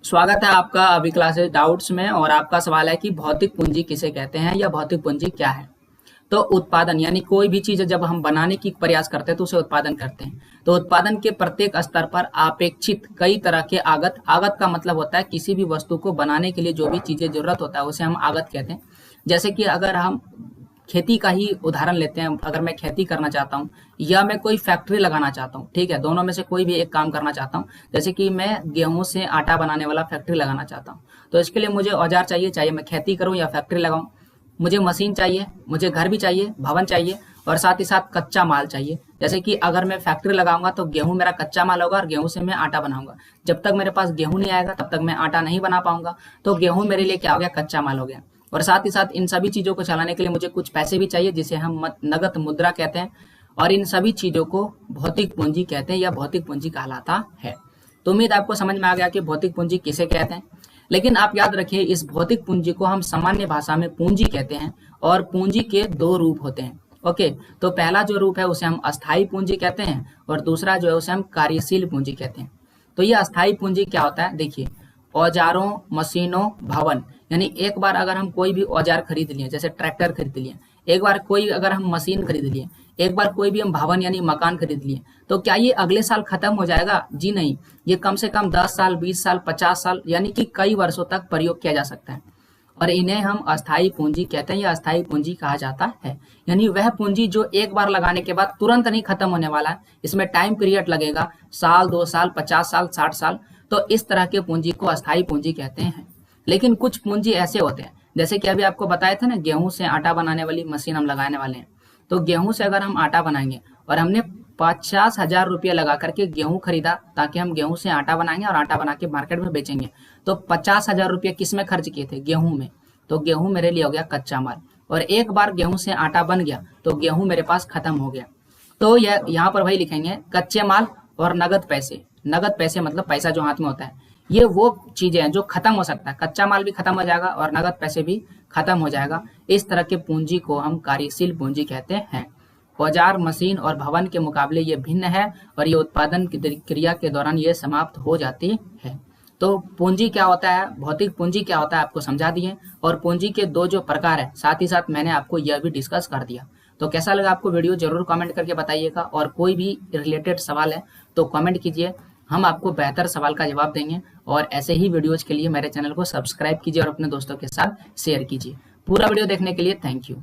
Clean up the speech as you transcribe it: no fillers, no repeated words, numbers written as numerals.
स्वागत है आपका अभी क्लासेस डाउट्स में। और आपका सवाल है कि भौतिक पूंजी किसे कहते हैं या भौतिक पूंजी क्या है। तो उत्पादन यानी कोई भी चीज जब हम बनाने की प्रयास करते हैं तो उसे उत्पादन करते हैं। तो उत्पादन के प्रत्येक स्तर पर अपेक्षित कई तरह के आगत आगत का मतलब होता है किसी भी वस्तु को बनाने के लिए जो भी चीजें जरूरत होता है उसे हम आगत कहते हैं। जैसे कि अगर हम खेती का ही उदाहरण लेते हैं, अगर मैं खेती करना चाहता हूँ या मैं कोई फैक्ट्री लगाना चाहता हूँ, ठीक है, दोनों में से कोई भी एक काम करना चाहता हूँ। जैसे कि मैं गेहूं से आटा बनाने वाला फैक्ट्री लगाना चाहता हूँ, तो इसके लिए मुझे औजार चाहिए, चाहे मैं खेती करूँ या फैक्ट्री लगाऊं। मुझे मशीन चाहिए, मुझे घर भी चाहिए, भवन चाहिए, और साथ ही साथ कच्चा माल चाहिए। जैसे कि अगर मैं फैक्ट्री लगाऊंगा तो गेहूं मेरा कच्चा माल होगा और गेहूं से मैं आटा बनाऊंगा। जब तक मेरे पास गेहूं नहीं आएगा तब तक मैं आटा नहीं बना पाऊंगा। तो गेहूं मेरे लिए क्या हो गया, कच्चा माल हो गया। और साथ ही साथ इन सभी चीजों को चलाने के लिए मुझे कुछ पैसे भी चाहिए जिसे हम नगद मुद्रा कहते हैं। और इन सभी चीजों को भौतिक पूंजी कहते हैं या भौतिक पूंजी कहलाता है। तो उम्मीद आपको समझ में आ गया कि भौतिक पूंजी किसे कहते हैं। लेकिन आप याद रखिए, इस भौतिक पूंजी को हम सामान्य भाषा में पूंजी कहते हैं और पूंजी के दो रूप होते हैं। ओके, तो पहला जो रूप है उसे हम अस्थायी पूंजी कहते हैं और दूसरा जो है उसे हम कार्यशील पूंजी कहते हैं। तो ये अस्थायी पूंजी क्या होता है, देखिए, औजारों, मशीनों, भवन, यानी एक बार अगर हम कोई भी औजार खरीद लिए, जैसे ट्रैक्टर खरीद लिए, एक बार कोई अगर हम मशीन खरीद लिए, एक बार कोई भी हम भवन यानी मकान खरीद लिए, तो क्या ये अगले साल खत्म हो जाएगा? जी नहीं, ये कम से कम 10 साल, 20 साल, 50 साल यानी कि कई वर्षों तक प्रयोग किया जा सकता है। और इन्हें हम अस्थायी पूंजी कहते हैं या अस्थायी पूंजी कहा जाता है। यानी वह पूंजी जो एक बार लगाने के बाद तुरंत नहीं खत्म होने वाला है, इसमें टाइम पीरियड लगेगा, साल, 2 साल, 50 साल, 60 साल। तो इस तरह के पूंजी को अस्थायी पूंजी कहते हैं। लेकिन कुछ पूंजी ऐसे होते हैं, जैसे कि अभी आपको बताया था ना, गेहूं से आटा बनाने वाली मशीन हम लगाने वाले हैं। तो गेहूं से अगर हम आटा बनाएंगे और हमने 50,000 रुपया लगा करके गेहूं खरीदा ताकि हम गेहूं से आटा बनाएंगे और आटा बना के मार्केट में बेचेंगे, तो 50,000 रुपया किस में खर्च किए थे? गेहूं में। तो गेहूं मेरे लिए हो गया कच्चा माल। और एक बार गेहूं से आटा बन गया तो गेहूं मेरे पास खत्म हो गया। तो यह यहाँ पर वही लिखेंगे, कच्चे माल और नगद पैसे। नगद पैसे मतलब पैसा जो हाथ में होता है, ये वो चीजें हैं जो खत्म हो सकता है। कच्चा माल भी खत्म हो जाएगा और नगद पैसे भी खत्म हो जाएगा। इस तरह के पूंजी को हम कार्यशील पूंजी कहते हैं। औजार, मशीन और भवन के मुकाबले ये भिन्न है और ये उत्पादन की क्रिया के दौरान ये समाप्त हो जाती है। तो पूंजी क्या होता है, भौतिक पूंजी क्या होता है, आपको समझा दिए। और पूंजी के दो जो प्रकार है, साथ ही साथ मैंने आपको यह भी डिस्कस कर दिया। तो कैसा लगा आपको वीडियो, जरूर कमेंट करके बताइएगा। और कोई भी रिलेटेड सवाल है तो कमेंट कीजिए, हम आपको बेहतर सवाल का जवाब देंगे। और ऐसे ही वीडियोज के लिए मेरे चैनल को सब्सक्राइब कीजिए और अपने दोस्तों के साथ शेयर कीजिए। पूरा वीडियो देखने के लिए थैंक यू।